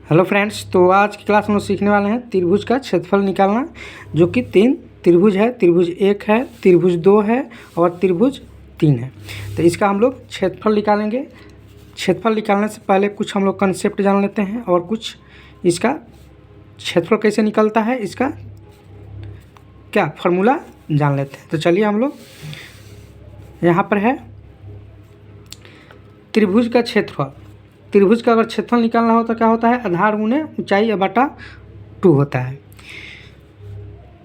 Hello friends, तो आज की क्लास में हम सीखने वाले हैं त्रिभुज का क्षेत्रफल निकालना, जो कि 3 त्रिभुज है। त्रिभुज 1 है, त्रिभुज 2 है और त्रिभुज 3 है। तो इसका हम लोग क्षेत्रफल निकालेंगे। क्षेत्रफल निकालने से पहले कुछ हम लोग कंसेप्ट जान लेते हैं और कुछ इसका क्षेत्रफल कैसे निकलता है, इसका क्या फार्मूला जान लेते हैं। तो चलिए हम लोग यहाँ पर है त्रिभुज का क्षेत्रफल। त्रिभुज का अगर क्षेत्रफल निकालना हो तो क्या होता है, आधार गुने ऊंचाई बटा 2 होता है।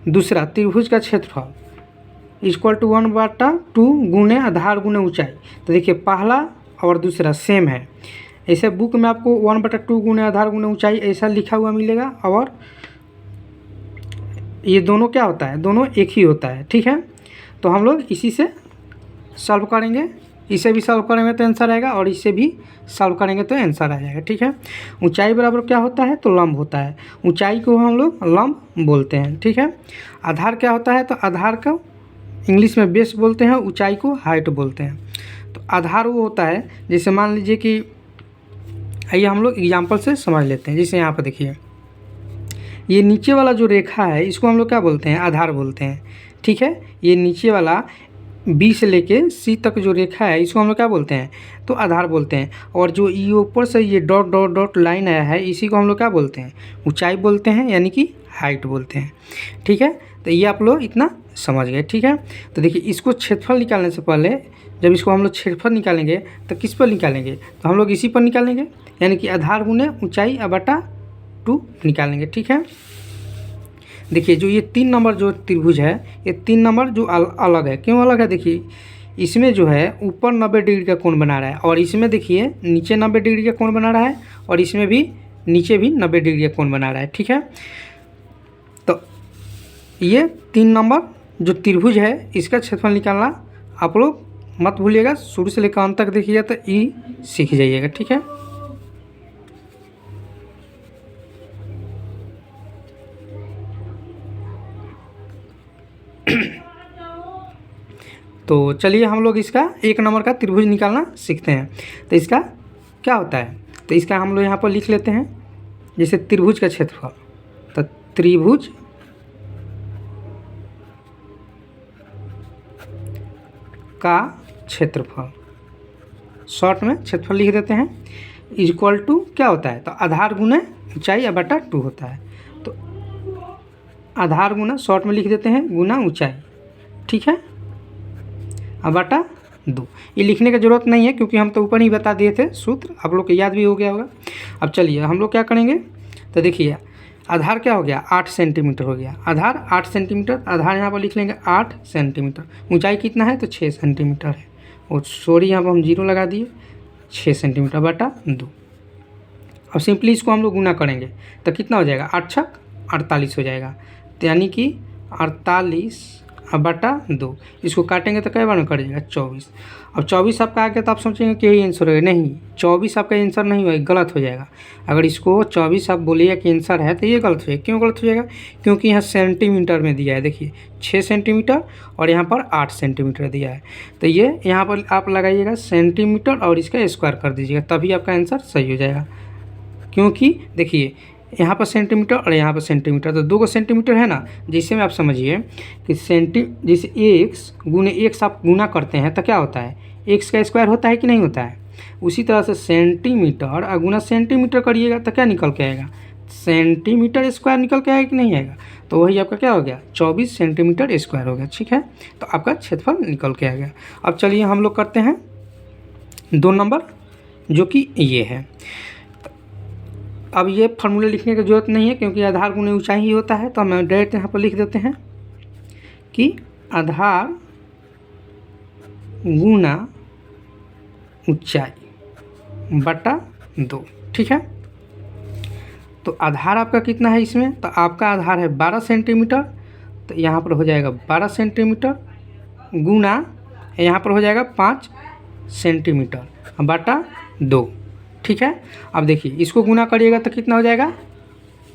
दूसरा, त्रिभुज का क्षेत्रफल इक्वल टू 1/2 गुने आधार गुने ऊंचाई। तो देखिए, पहला और दूसरा सेम है। ऐसे बुक में आपको 1/2 गुने आधार गुने ऊंचाई ऐसा लिखा हुआ मिलेगा, और ये दोनों क्या होता है, दोनों एक ही होता है। ठीक है, तो हम लोग इसी से सॉल्व करेंगे। इसे भी सॉल्व करेंगे तो आंसर आएगा, और इसे भी सॉल्व करेंगे तो आंसर आ जाएगा। ठीक है, ऊंचाई बराबर क्या होता है, तो लंब होता है। ऊंचाई को हम लोग लंब बोलते हैं। ठीक है, आधार क्या होता है, तो आधार को इंग्लिश में बेस बोलते हैं, ऊंचाई को हाइट बोलते हैं। तो आधार वो होता है, जैसे मान लीजिए कि आइए हम लोग एग्जाम्पल से समझ लेते हैं। जैसे यहाँ पर देखिए, ये नीचे वाला जो रेखा है इसको हम लोग क्या बोलते हैं, आधार बोलते हैं। ठीक है, ये नीचे वाला बी से लेके सी तक जो रेखा है इसको हम लोग क्या बोलते हैं, तो आधार बोलते हैं। और जो ये ऊपर से ये डॉट डॉट डॉट लाइन आया है इसी को हम लोग क्या बोलते हैं, ऊंचाई बोलते हैं, यानी कि हाइट बोलते हैं। ठीक है, तो ये आप लोग इतना समझ गए। ठीक है, तो देखिए, इसको क्षेत्रफल निकालने से पहले जब इसको हम लोग क्षेत्रफल निकालेंगे तो किस पर निकालेंगे, तो हम लोग इसी पर निकालेंगे, यानी कि आधार गुने ऊँचाई बटा 2 निकालेंगे। ठीक है, देखिए, जो ये 3 नंबर जो त्रिभुज है, ये 3 नंबर जो अलग है। क्यों अलग है, देखिए इसमें जो है ऊपर 90 डिग्री का कोण बना रहा है, और इसमें देखिए नीचे 90 डिग्री का कोण बना रहा है, और इसमें भी नीचे भी 90 डिग्री का कोण बना रहा है। ठीक है, तो ये 3 नंबर जो त्रिभुज है इसका क्षेत्रफल निकालना आप लोग मत भूलिएगा। शुरू से लेकर अंत तक देखिएगा तो ई सीख जाइएगा। ठीक है, तो चलिए हम लोग इसका 1 नंबर का त्रिभुज निकालना सीखते हैं। तो इसका क्या होता है, तो इसका हम लोग यहाँ पर लिख लेते हैं। जैसे त्रिभुज का क्षेत्रफल, तो त्रिभुज का क्षेत्रफल, शॉर्ट में क्षेत्रफल लिख देते हैं, इक्वल टू क्या होता है, तो आधार गुने ऊंचाई बटा 2 होता है। तो आधार गुना शॉर्ट में लिख देते हैं गुना ऊंचाई। ठीक है, बटा 2। ये लिखने की ज़रूरत नहीं है क्योंकि हम तो ऊपर ही बता दिए थे सूत्र, आप लोग को याद भी हो गया होगा। अब चलिए हम लोग क्या करेंगे, तो देखिए आधार क्या हो गया, 8 सेंटीमीटर हो गया। आधार 8 सेंटीमीटर, आधार यहाँ पर लिख लेंगे 8 सेंटीमीटर। ऊंचाई कितना है, तो 6 सेंटीमीटर है, और सॉरी यहाँ पर हम 0 लगा दिए, 6 सेंटीमीटर बटा 2। अब सिंपली इसको हम लोग गुना करेंगे तो कितना हो जाएगा, 8 छक 48 हो जाएगा। तो यानी कि 48 बटा 2। इसको काटेंगे तो कई बार में कट जाएगा, 24। अब 24 आपका आ गया तो आप सोचेंगे कि यही आंसर होगा। नहीं, 24 आपका आंसर नहीं होगा, गलत हो जाएगा। अगर इसको 24 आप बोलिएगा कि आंसर है तो ये गलत हो जाएगा। क्यों गलत हो जाएगा, क्योंकि यहाँ सेंटीमीटर में दिया है। देखिए 6 सेंटीमीटर और यहाँ पर 8 सेंटीमीटर दिया है, तो ये यहाँ पर आप लगाइएगा सेंटीमीटर और इसका स्क्वायर कर दीजिएगा, तभी आपका आंसर सही हो जाएगा। क्योंकि देखिए यहाँ पर सेंटीमीटर और यहाँ पर सेंटीमीटर, तो 2 सेंटीमीटर है ना। जैसे में आप समझिए कि जैसे एक्स गुने एक्स आप गुना करते हैं तो क्या होता है, एक्स का स्क्वायर होता है कि नहीं होता है। उसी तरह से सेंटीमीटर और गुना सेंटीमीटर करिएगा तो क्या निकल के आएगा, सेंटीमीटर स्क्वायर निकल के आएगा कि नहीं आएगा। तो वही आपका क्या हो गया, 24 सेंटीमीटर स्क्वायर हो गया। ठीक है, तो आपका क्षेत्रफल निकल के आ गया। अब चलिए हम लोग करते हैं 2 नंबर, जो कि ये है। अब ये फार्मूला लिखने की ज़रूरत नहीं है क्योंकि आधार गुने ऊंचाई ही होता है, तो हम डायरेक्ट यहाँ पर लिख देते हैं कि आधार गुना ऊंचाई बटा 2। ठीक है, तो आधार आपका कितना है इसमें, तो आपका आधार है 12 सेंटीमीटर, तो यहाँ पर हो जाएगा 12 सेंटीमीटर गुना यहाँ पर हो जाएगा 5 सेंटीमीटर बटा 2। ठीक है, अब देखिए इसको गुना करिएगा तो कितना हो जाएगा,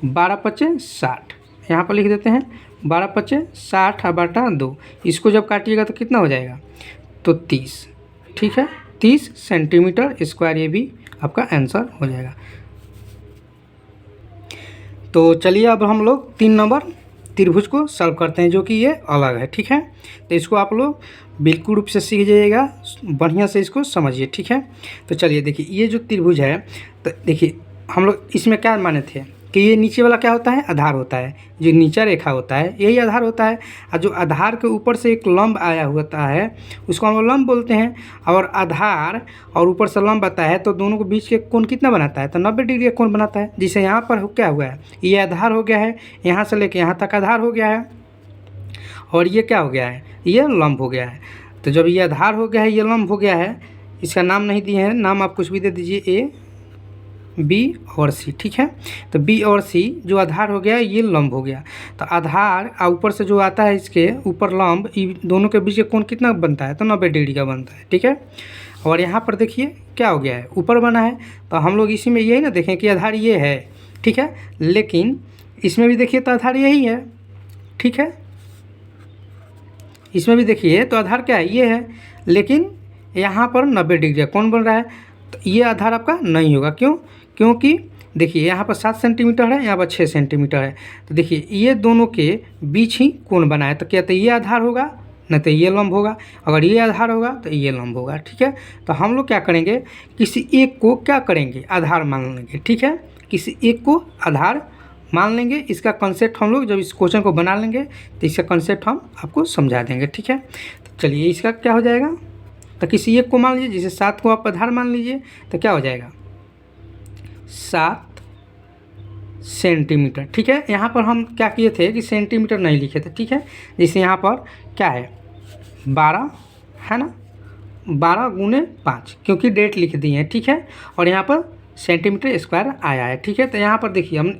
12 पचे 60। यहाँ पर लिख देते हैं 12 पचे 60 बटा 2। इसको जब काटिएगा तो कितना हो जाएगा, तो 30। ठीक है, 30 सेंटीमीटर स्क्वायर, ये भी आपका आंसर हो जाएगा। तो चलिए अब हम लोग 3 नंबर त्रिभुज को सॉल्व करते हैं, जो कि ये अलग है। ठीक है, तो इसको आप लोग बिल्कुल रूप से सीख जाइएगा, बढ़िया से इसको समझिए। ठीक है, तो चलिए देखिए ये जो त्रिभुज है, तो देखिए हम लोग इसमें क्या माने थे कि ये नीचे वाला क्या होता है, आधार होता है। जो नीचा रेखा होता है यही आधार होता है, और जो आधार के ऊपर से एक लंब आया होता है उसको हम लोग लंब बोलते हैं। और आधार और ऊपर से लंब आता है तो दोनों के बीच के कोण कितना बनाता है, तो 90 डिग्री का कोण बनाता है। जिसे यहाँ पर क्या हुआ है, ये आधार हो गया है, यहाँ से लेके यहाँ तक आधार हो गया है, और ये क्या हो गया है, ये लंब हो गया है। तो जब ये आधार हो गया है, ये लंब हो गया है, इसका नाम नहीं दिए हैं, नाम आप कुछ भी दे दीजिए, ए बी और सी। ठीक है, तो बी और सी जो आधार हो गया ये लंब हो गया। तो आधार और ऊपर से जो आता है इसके ऊपर लंब, दोनों के बीच का कोण कितना बनता है, तो 90 डिग्री का बनता है। ठीक है, और यहाँ पर देखिए क्या हो गया है, ऊपर बना है। तो हम लोग इसी में यही ना देखें कि आधार ये है। ठीक है, लेकिन इसमें भी देखिए तो आधार यही है। ठीक है, इसमें भी देखिए तो आधार क्या है, ये है, लेकिन यहाँ पर 90 डिग्री का कोण बन रहा है। तो ये आधार आपका नहीं होगा, क्यों, क्योंकि देखिए यहाँ पर 7 सेंटीमीटर है, यहाँ पर 6 सेंटीमीटर है। तो देखिए ये दोनों के बीच ही कोण बना है, तो क्या तो ये आधार होगा, नहीं तो ये लंब होगा। अगर ये आधार होगा तो ये लंब होगा। ठीक है, तो हम लोग क्या करेंगे, किसी एक को क्या करेंगे, आधार मान लेंगे। ठीक है, किसी एक को आधार मान लेंगे। इसका कंसेप्ट हम लोग जब इस क्वेश्चन को बना लेंगे तो इसका कंसेप्ट हम आपको समझा देंगे। ठीक है, तो चलिए इसका क्या हो जाएगा, तो किसी एक को मान लीजिए, जैसे 7 को आप आधार मान लीजिए, तो क्या हो जाएगा 7 सेंटीमीटर। ठीक है, यहाँ पर हम क्या किए थे कि सेंटीमीटर नहीं लिखे थे। ठीक है, जैसे यहाँ पर क्या है 12 है ना, 12 गुने 5, क्योंकि डेट लिख दी है। ठीक है, और यहाँ पर सेंटीमीटर स्क्वायर आया है। ठीक है, तो यहाँ पर देखिए हम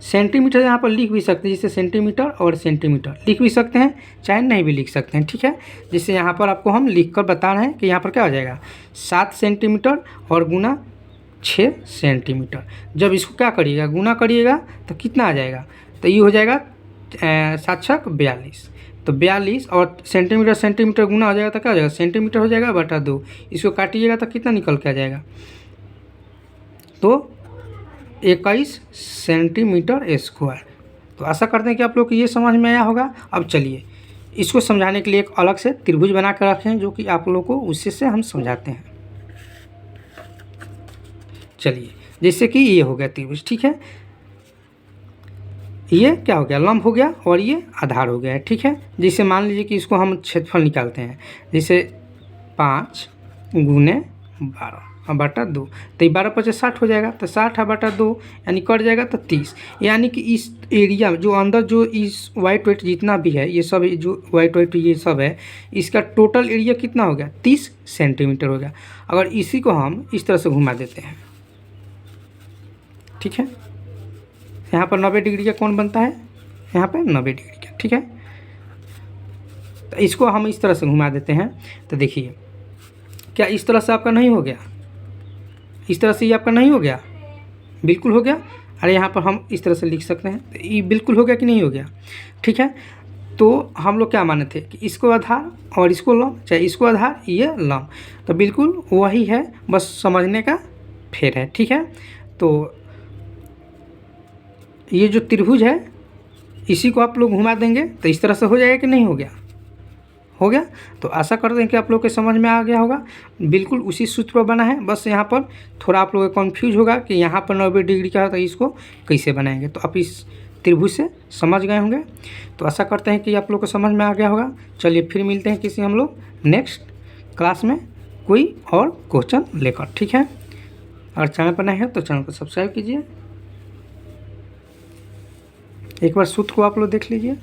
सेंटीमीटर यहाँ पर लिख भी सकते हैं, जैसे सेंटीमीटर और सेंटीमीटर लिख भी सकते हैं, चाहे नहीं भी लिख सकते हैं। ठीक है, जिससे यहाँ पर आपको हम लिख कर बता रहे हैं कि यहाँ पर क्या हो जाएगा 7 सेंटीमीटर और गुना 6 सेंटीमीटर। जब इसको क्या करिएगा, गुना करिएगा तो कितना आ जाएगा, तो ये हो जाएगा 7 छक 42। तो 42 और सेंटीमीटर सेंटीमीटर गुना हो जाएगा तो क्या हो जाएगा, सेंटीमीटर हो जाएगा बटा 2। इसको काटिएगा तो कितना निकल के आ जाएगा, तो 21 सेंटीमीटर स्क्वायर। तो आशा करते हैं कि आप लोग को ये समझ में आया होगा। अब चलिए इसको समझाने के लिए एक अलग से त्रिभुज बना कर रखे हैं, जो कि आप लोग को उससे से हम समझाते हैं। चलिए जैसे कि ये हो गया त्रिभुज। ठीक है, ये क्या हो गया, लंब हो गया, और ये आधार हो गया है। ठीक है, जैसे मान लीजिए कि इसको हम क्षेत्रफल निकालते हैं, जैसे 5 गुने 12 बटा 2, तो 12 × 5 = 60 हो जाएगा। तो 60 बटा 2 यानी कट जाएगा तो 30। यानी कि इस एरिया जो अंदर जो इस वाइट वाइट जितना भी है, ये सब जो वाइट वाइट ये सब है, इसका टोटल एरिया कितना हो गया, 30 सेंटीमीटर हो गया। अगर इसी को हम इस तरह से घुमा देते हैं, ठीक है, यहाँ पर 90 डिग्री का कोण बनता है, यहाँ पर 90 डिग्री का। ठीक है, तो इसको हम इस तरह से घुमा देते हैं, तो देखिए क्या इस तरह से आपका नहीं हो गया, इस तरह से ये आपका नहीं हो गया, बिल्कुल हो गया। अरे यहाँ पर हम इस तरह से लिख सकते हैं, तो ये बिल्कुल हो गया कि नहीं हो गया। ठीक है, तो हम लोग क्या माने थे कि इसको आधार और इसको लंब, चाहे इसको आधार ये लंब, तो बिल्कुल वही है, बस समझने का फेर है। ठीक है, तो ये जो त्रिभुज है इसी को आप लोग घुमा देंगे तो इस तरह से हो जाएगा कि नहीं हो गया, हो गया। तो आशा करते हैं कि आप लोग के समझ में आ गया होगा, बिल्कुल उसी सूत्र पर बना है। बस यहाँ पर थोड़ा आप लोग कन्फ्यूज होगा कि यहाँ पर 90 डिग्री का है तो इसको कैसे बनाएंगे, तो आप इस त्रिभुज से समझ गए होंगे। तो आशा करते हैं कि आप लोग को समझ में आ गया होगा। चलिए फिर मिलते हैं किसी हम लोग नेक्स्ट क्लास में कोई और क्वेश्चन लेकर। ठीक है, अगर चैनल पर नए हैं तो चैनल को सब्सक्राइब कीजिए। एक बार सूत्र को आप लोग देख लीजिए।